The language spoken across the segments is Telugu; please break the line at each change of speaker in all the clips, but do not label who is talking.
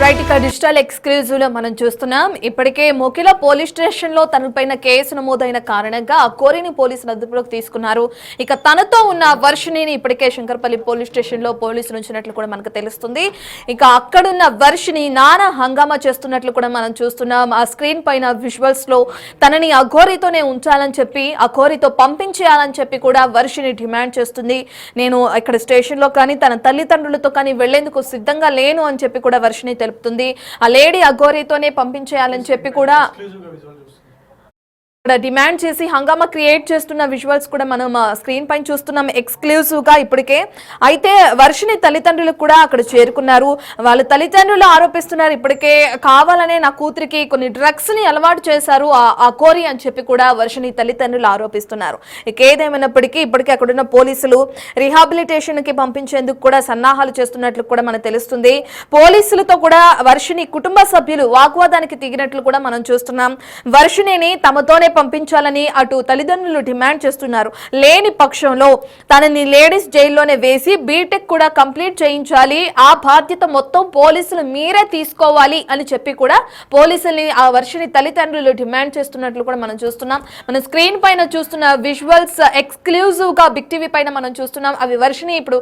రైట్ ఇక డిజిటల్ ఎక్స్క్లూజివ్ లో మనం చూస్తున్నాం. ఇప్పటికే మొకిల పోలీస్ స్టేషన్ లో తనపైన కేసు నమోదైన కారణంగా కోరిని పోలీసులు అదుపులోకి తీసుకున్నారు. ఇక తనతో ఉన్న వర్షిణిని ఇప్పటికే శంకర్పల్లి పోలీస్ స్టేషన్ లో పోలీసులు ఉంచినట్లు కూడా మనకు తెలుస్తుంది. ఇక అక్కడున్న వర్షిణి నానా హంగామా చేస్తున్నట్లు కూడా మనం చూస్తున్నాం. ఆ స్క్రీన్ పైన విజువల్స్ లో తనని అఘోరితోనే ఉంచాలని చెప్పి అఘోరితో పంపించేయాలని చెప్పి కూడా వర్షిణి డిమాండ్ చేస్తుంది. నేను ఇక్కడ స్టేషన్ లో కానీ తన తల్లిదండ్రులతో కానీ వెళ్లేందుకు సిద్ధంగా లేను అని చెప్పి కూడా వర్షిణి తెలుపుతుంది. ఆ లేడీ అఘోరితోనే పంపించేయాలని చెప్పి కూడా డిమాండ్ చేసి హంగామా క్రియేట్ చేస్తున్న విజువల్స్ కూడా మనం స్క్రీన్ పైన చూస్తున్నాం ఎక్స్క్లూజివ్ గా ఇప్పటికే. అయితే వర్షిణి తల్లిదండ్రులు కూడా అక్కడ చేరుకున్నారు. వాళ్ళ తల్లిదండ్రులు ఆరోపిస్తున్నారు ఇప్పటికే కావాలనే నా కూతురికి కొన్ని డ్రగ్స్ ని అలవాటు చేశారు ఆ కోరి అని చెప్పి కూడా వర్షిణి తల్లిదండ్రులు ఆరోపిస్తున్నారు. ఇక ఏదేమైనప్పటికీ ఇప్పటికే అక్కడున్న పోలీసులు రిహాబిలిటేషన్ కి పంపించేందుకు కూడా సన్నాహాలు చేస్తున్నట్లు కూడా మనకు తెలుస్తుంది. పోలీసులతో కూడా వర్షిణి కుటుంబ సభ్యులు వాగ్వాదానికి దిగినట్లు కూడా మనం చూస్తున్నాం. వర్షిణిని తమతోనే పంపించాలని అటు తల్లిదండ్రులు డిమాండ్ చేస్తున్నారు. లేని పక్షంలో తనని లేడీస్ జైల్లోనే వేసి బీటెక్ కూడా కంప్లీట్ చేయించాలి, ఆ బాధ్యత మొత్తం పోలీసులు మీరే తీసుకోవాలి అని చెప్పి కూడా పోలీసుల్ని ఆ వర్షిణి తల్లిదండ్రులు డిమాండ్ చేస్తున్నట్లు కూడా మనం చూస్తున్నాం. మనం స్క్రీన్ పైన చూస్తున్న విజువల్స్ ఎక్స్క్లూజివ్ గా బిగ్ టీవీ పైన మనం చూస్తున్నాం. అవి వర్షిణి ఇప్పుడు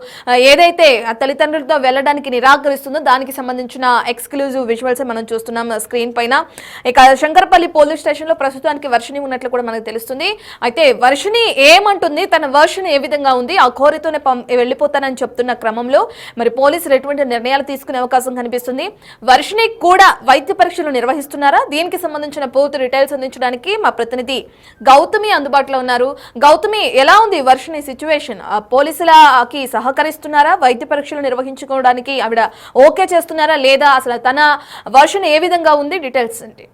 ఏదైతే ఆ తల్లిదండ్రులతో వెళ్ళడానికి నిరాకరిస్తుందో దానికి సంబంధించిన ఎక్స్క్లూజివ్ విజువల్స్ మనం చూస్తున్నాం స్క్రీన్ పైన. ఇక శంకర్పల్లి పోలీస్ స్టేషన్ లో ప్రస్తుతానికి వర్షిణి ఉన్నట్లు కూడా మనకు తెలుస్తుంది. అయితే వర్షిణి ఏమంటుంది, తన వర్షన్ ఏ విధంగా ఉంది, ఆ కోరితోనే వెళ్ళిపోతానని చెప్తున్న క్రమంలో మరి పోలీసులు ఎటువంటి నిర్ణయాలు తీసుకునే అవకాశం కనిపిస్తుంది? వర్షిణి కూడా వైద్య పరీక్షలు నిర్వహిస్తున్నారా? దీనికి సంబంధించిన పూర్తి డీటెయిల్స్ అందించడానికి మా ప్రతినిధి గౌతమి అందుబాటులో ఉన్నారు. గౌతమి, ఎలా ఉంది వర్షిణి సిచ్యువేషన్? పోలీసులకి సహకరిస్తున్నారా? వైద్య పరీక్షలు నిర్వహించుకోవడానికి ఆవిడ ఓకే చేస్తున్నారా లేదా? అసలు తన వర్షన్ ఏ విధంగా ఉంది? డీటెయిల్స్ ఏంటి?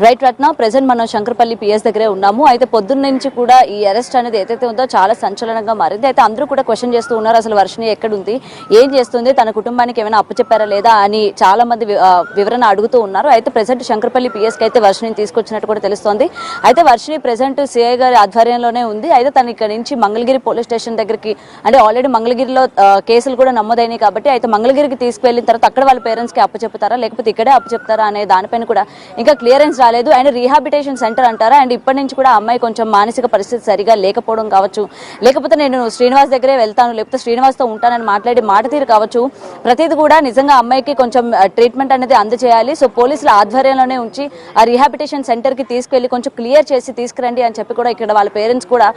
రైట్ రత్న, ప్రెసెంట్ మనం శంకర్పల్లి పిఎస్ దగ్గరే ఉన్నాము. అయితే పొద్దున్న నుంచి కూడా ఈ అరెస్ట్ అనేది ఏదైతే ఉందో చాలా సంచలనంగా మారింది. అయితే అందరూ కూడా క్వశ్చన్ చేస్తూ ఉన్నారు, అసలు వర్షిణి ఎక్కడుంది, ఏం చేస్తుంది, తన కుటుంబానికి ఏమైనా అప్పు చెప్పారా లేదా అని చాలా మంది వివరణ అడుగుతూ ఉన్నారు. అయితే ప్రెసెంట్ శంకర్పల్లి పిఎస్కి అయితే వర్షిణిని తీసుకొచ్చినట్టు కూడా తెలుస్తోంది. అయితే వర్షిణి ప్రెసెంట్ సిఐ గారి ఆధ్వర్యంలోనే ఉంది. అయితే తను ఇక్కడ నుంచి మంగళగిరి పోలీస్ స్టేషన్ దగ్గరికి, అంటే ఆల్రెడీ మంగళగిరిలో కేసులు కూడా నమోదైనాయి కాబట్టి అయితే మంగళగిరికి తీసుకువెళ్ళిన తర్వాత అక్కడ వాళ్ళ పేరెంట్స్కి అప్పు చెప్తారా లేకపోతే ఇక్కడే అప్పు చెప్తారా అనే దానిపైన కూడా ఇంకా క్లియరెన్స్ లేదు. అండ్ రీహాబిలిటేషన్ సెంటర్ అంటారా, అండ్ ఇప్పటి నుంచి కూడా అమ్మాయి కొంచెం మానసిక పరిస్థితి సరిగా లేకపోవడం కావచ్చు, లేకపోతే నేను శ్రీనివాస్ దగ్గరే వెళ్తాను లేకపోతే శ్రీనివాస్తో ఉంటానని మాట్లాడి మాట తీరు కావచ్చు, ప్రతిది కూడా నిజంగా అమ్మాయికి కొంచెం ట్రీట్మెంట్ అనేది అందజేయాలి. సో పోలీసుల ఆధ్వర్యంలోనే ఉంచి ఆ రీహాబిలిటేషన్ సెంటర్కి తీసుకెళ్లి కొంచెం క్లియర్ చేసి తీసుకురండి అని చెప్పి కూడా ఇక్కడ వాళ్ళ పేరెంట్స్ కూడా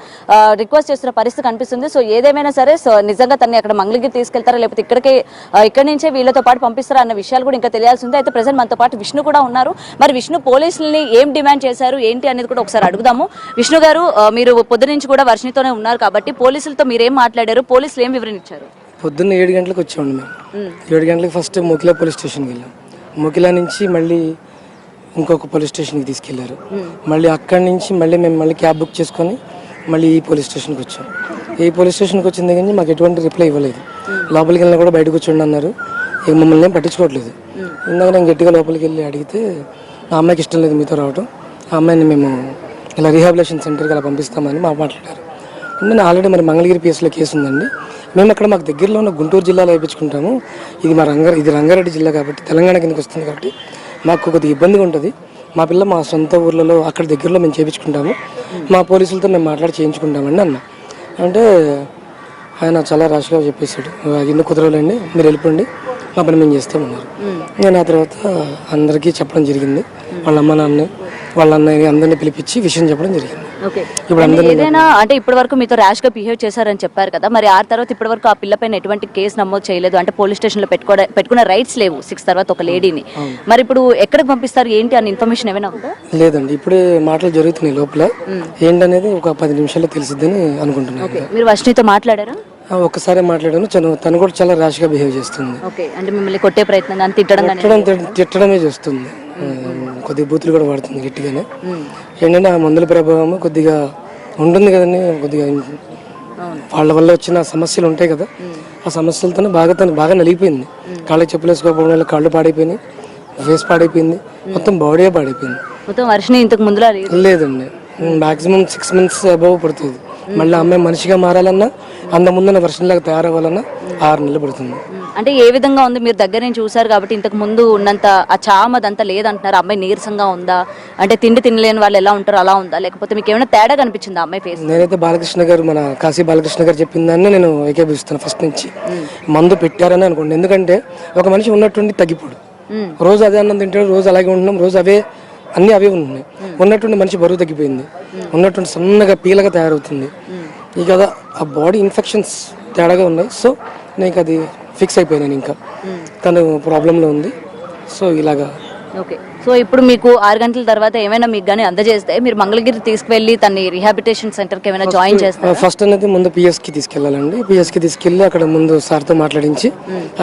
రిక్వెస్ట్ చేస్తున్న పరిస్థితి కనిపిస్తుంది. సో ఏదేమైనా సరే సో నిజంగా తనని అక్కడ మంగళగిరి తీసుకెళ్తారా లేకపోతే ఇక్కడి నుంచే వీళ్ళతో పాటు పంపిస్తారా అన్న విషయాలు కూడా ఇంకా తెలియాల్సి ఉంది. అయితే ప్రెసెంట్ మనతో పాటు విష్ణు కూడా ఉన్నారు. మరి విష్ణు, పోలీసుల్ని ఏం డిమాండ్ చేశారు ఏంటి అనేది కూడా ఒకసారి అడుగుదాము. విష్ణు గారు, మీరు పొద్దు నుంచి కూడా వర్షిణితోనే ఉన్నారు కాబట్టి పోలీసులతో మీరేం మాట్లాడారు, పోలీసులు ఏం వివరణ ఇచ్చారు?
పొద్దున్న 7 గంటలకు వచ్చామండి మేము. 7 గంటలకు ఫస్ట్ మొకిలా పోలీస్ స్టేషన్కి వెళ్ళాం. మొకిలా నుంచి మళ్ళీ ఇంకొక పోలీస్ స్టేషన్కి తీసుకెళ్లారు. మళ్ళీ అక్కడి నుంచి మేము మళ్ళీ క్యాబ్ బుక్ చేసుకొని మళ్ళీ ఈ పోలీస్ స్టేషన్కి వచ్చాం. ఈ పోలీస్ స్టేషన్కి వచ్చిన దగ్గర నుంచి మాకు ఎటువంటి రిప్లై ఇవ్వలేదు. లోపలికి వెళ్ళినా కూడా బయటకు వచ్చి అన్నారు, ఇక మమ్మల్ని ఏం పట్టించుకోవట్లేదు. ఇందాక నేను గట్టిగా లోపలికి వెళ్ళి అడిగితే ఆ అమ్మాయికి ఇష్టం లేదు మీతో రావడం, ఆ అమ్మాయిని మేము ఇలా రీహాబిలేషన్ సెంటర్కి అలా పంపిస్తామని మాట్లాడారు. నేను ఆల్రెడీ మరి మంగళగిరి పిఎస్లో కేసు ఉందండి, మేము అక్కడ మాకు దగ్గరలో ఉన్న గుంటూరు జిల్లాలో వేయించుకుంటాము, ఇది రంగారెడ్డి జిల్లా కాబట్టి తెలంగాణ కిందకి వస్తుంది కాబట్టి మాకు కొద్దిగా ఇబ్బందిగా ఉంటుంది, మా పిల్ల మా సొంత ఊర్లలో అక్కడ దగ్గరలో మేము చేయించుకుంటాము, మా పోలీసులతో మేము మాట్లాడి చేయించుకుంటామండి అన్న. అంటే ఆయన చాలా రాష్గా చెప్పేశాడు, అది ఇన్ని కుదరలేండి, మీరు వెళ్ళిపోండి, మా పని మేము చేస్తామన్నారు. నేను ఆ తర్వాత అందరికీ చెప్పడం జరిగింది, వాళ్ళ అమ్మ నాన్న వాళ్ళ అన్నయ్య అందరినీ పిలిపించి విషయం చెప్పడం జరిగింది.
ఇప్పుడు ఏదైనా అంటే ఇప్పటి వరకు మీతో ర్యాష్ గా బిహేవ్ చేశారని చెప్పారు కదా, మరి ఆ తర్వాత ఇప్పటి వరకు ఆ పిల్ల పైన ఎటువంటి కేసు నమోదు చేయలేదు, అంటే పోలీస్ స్టేషన్ లో పెట్టుకునే రైట్స్ లేవు 6 తర్వాత ఒక లేడీని, మరి ఇప్పుడు ఎక్కడికి పంపిస్తారు ఏంటి అన్న ఇన్ఫర్మేషన్ ఏమైనా ఉందా?
లేదండి, ఇప్పుడే మాటలు జరుగుతున్నాయి లోపల, ఏంటనేది ఒక 10 నిమిషాల్లో తెలిసిద్దని అనుకుంటున్నాను.
మీరు వర్షిణితో మాట్లాడారా?
ఒక్కసారి మాట్లాడాను, తను కూడా చాలా ర్యాష్ గా బిహేవ్ చేస్తుంది.
అంటే మిమ్మల్ని కొట్టే ప్రయత్నం
తిట్టడమే చేస్తుంది, కొద్దిగా బూతులు కూడా వాడుతుంది గట్టిగానే. ఏంటంటే ఆ మందుల ప్రభావం కొద్దిగా ఉంటుంది కదండి, కొద్దిగా వాళ్ళ వల్ల వచ్చిన సమస్యలు ఉంటాయి కదా, ఆ సమస్యలతో తను బాగా నలిగిపోయింది. కాళ్ళకి చెప్పులు వేసుకోకపోవడం వల్ల కాళ్ళు పాడైపోయినాయి, ఫేస్ పాడైపోయింది, మొత్తం బాడీ పాడైపోయింది.
వర్షిణి ఇంతకు ముందులా
లేదండి, మాక్సిమం 6 months అబౌవ్ పడుతుంది. మళ్ళీ అమ్మాయి మనిషిగా మారాలన్నా అంత ముందున్న వర్షంలాగా తయారవ్వాలన్నా 6 నెలలు పడుతుంది.
అంటే ఏ విధంగా ఉంది, మీరు దగ్గర నుంచి చూసారు కాబట్టి ఇంతకు ముందు ఉన్నంత ఆ చామ్ అదంతా లేదంటున్నారు, అమ్మాయి నీరసంగా ఉందా, అంటే తిండి తినలేని వాళ్ళు ఎలా ఉంటారో అలా ఉందా, లేకపోతే మీకు ఏమైనా తేడా కనిపించిందా అమ్మాయి ఫేస్?
నేనైతే బాలకృష్ణ గారు, మన కాశీ బాలకృష్ణ గారు చెప్పిన దాన్ని నేను ఏకీభవిస్తాను ఫస్ట్ నుంచి. మందు పెట్టారని అనుకోండి, ఎందుకంటే ఒక మనిషి ఉన్నట్టుండి తగ్గిపోడు. రోజు అదే అన్నం తింటాడు, రోజు అలాగే ఉంటున్నాం, రోజు అవే అన్నీ అవే ఉన్నాయి. ఉన్నట్టుండి మనిషి బరువు తగ్గిపోయింది, ఉన్నట్టుండి సన్నగా పీలగా తయారవుతుంది. ఇక కదా ఆ బాడీ ఇన్ఫెక్షన్స్ తేడాగా ఉన్నాయి. సో నేను అది ఫిక్స్ అయిపోయాను, ఇంకా తను ప్రాబ్లంలో ఉంది. సో ఇలాగా
ఓకే. సో ఇప్పుడు మీకు 6 గంటల తర్వాత ఏమైనా మీకు కానీ అందజేస్తే మీరు మంగళగిరి తీసుకువెళ్ళి తన రిహాబిలిటేషన్ సెంటర్కి ఏమైనా జాయిన్ చేస్తారు?
ఫస్ట్ అనేది ముందు పిఎస్కి తీసుకెళ్ళాలండి. పిఎస్కి తీసుకెళ్ళి అక్కడ ముందు సార్తో మాట్లాడించి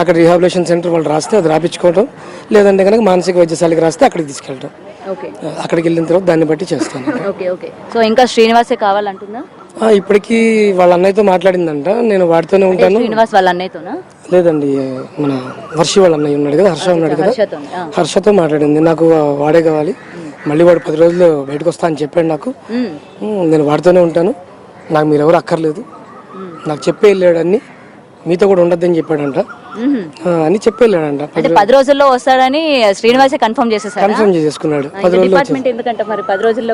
అక్కడ రిహాబిలిటేషన్ సెంటర్ వాళ్ళు రాస్తే అది రాపించుకోవడం, లేదంటే కనుక మానసిక వైద్యశాలకి రాస్తే అక్కడికి తీసుకెళ్ళడం.
ఓకే.
అక్కడికి వెళ్ళిన తర్వాత దాన్ని బట్టి చేస్తాను.
ఓకే. ఓకే. సో ఇంకా శ్రీనివాసే కావాలంటుందా?
ఇప్పటికీ వాళ్ళ అన్నయ్యతో మాట్లాడిందంట, నేను వాడితోనే ఉంటాను.
శ్రీనివాస్ వాళ్ళ అన్నయ్యతోనా?
లేదండి, మన వర్షి వాళ్ళ అన్నయ్య ఉన్నాడు కదా, హర్ష ఉన్నాడు కదా, హర్షతో మాట్లాడింది. నాకు వాడే కావాలి, మళ్ళీ వాడు 10 రోజులు బయటకు వస్తా అని చెప్పాడు నాకు. నేను వాడితోనే ఉంటాను, నాకు మీరు ఎవరు అక్కర్లేదు, నాకు చెప్పే వెళ్ళాడు అన్ని, మీతో కూడా ఉండద్దని చెప్పాడంట అని చెప్పి వెళ్ళాడంట.
10 రోజుల్లో వస్తాడని శ్రీనివాసే కన్ఫర్మ్ చేసేసారు,
కన్ఫర్మ్ చేసేసుకున్నాడు. 10 రోజుల్లో
ఎందుకంటే మరి 10 రోజుల్లో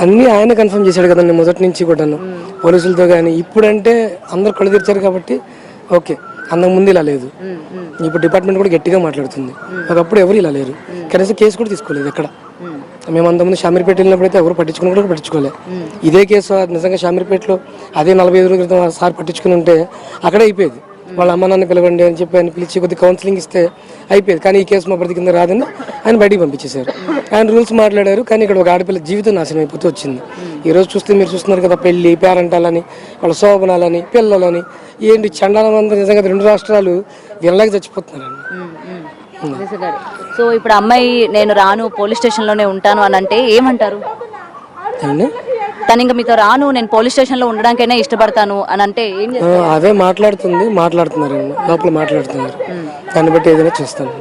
అన్ని ఆయన కన్ఫర్మ్ చేశాడు కదండి మొదటి నుంచి కూడాను, పోలీసులతో కానీ. ఇప్పుడంటే అందరు కళ్ళు తెరిచారు కాబట్టి ఓకే, అంతకు ముందు ఇలా లేదు. ఇప్పుడు డిపార్ట్మెంట్ కూడా గట్టిగా మాట్లాడుతుంది, ఒకప్పుడు ఎవరు ఇలా లేరు. కనీసం కేసు కూడా తీసుకోలేదు ఎక్కడ. మేము అంతకుముందు షామీర్పేట వెళ్ళినప్పుడు అయితే ఎవరు పట్టించుకుని కూడా పట్టించుకోలేదు. ఇదే కేసు నిజంగా షామీర్పేటలో అదే 45 రోజుల క్రితం సార్ పట్టించుకుని ఉంటే అక్కడే అయిపోయేది. వాళ్ళ అమ్మ నాన్న పిలవండి అని చెప్పి ఆయన పిలిచి కొద్దిగా కౌన్సిలింగ్ ఇస్తే అయిపోయేది. కానీ ఈ కేసు మా ప్రతి కింద రాదని ఆయన బయటికి పంపించేశారు. ఆయన రూల్స్ మాట్లాడారు, కానీ ఇక్కడ ఒక ఆడపిల్ల జీవితం నాశనం అయిపోతూ వచ్చింది. ఈ రోజు చూస్తే మీరు చూస్తున్నారు కదా, పెళ్లి పేరెంటాలని, వాళ్ళ శోభనాలని, పిల్లలని, ఏంటి చండాలమంతా. నిజంగా 2 రాష్ట్రాలు వీళ్ళకి చచ్చిపోతున్నారండి.
సో ఇప్పుడు అమ్మాయి నేను రాను, పోలీస్ స్టేషన్ లోనే ఉంటాను అని అంటే ఏమంటారు? తను ఇంకా మీతో రాను, నేను పోలీస్ స్టేషన్ లో ఉండడానికైనా ఇష్టపడతాను అని అంటే ఏం చేస్తారు?
అదే మాట్లాడుతున్నారు లోపల మాట్లాడుతున్నారు, దాన్ని బట్టి ఏదైనా చేస్తాను.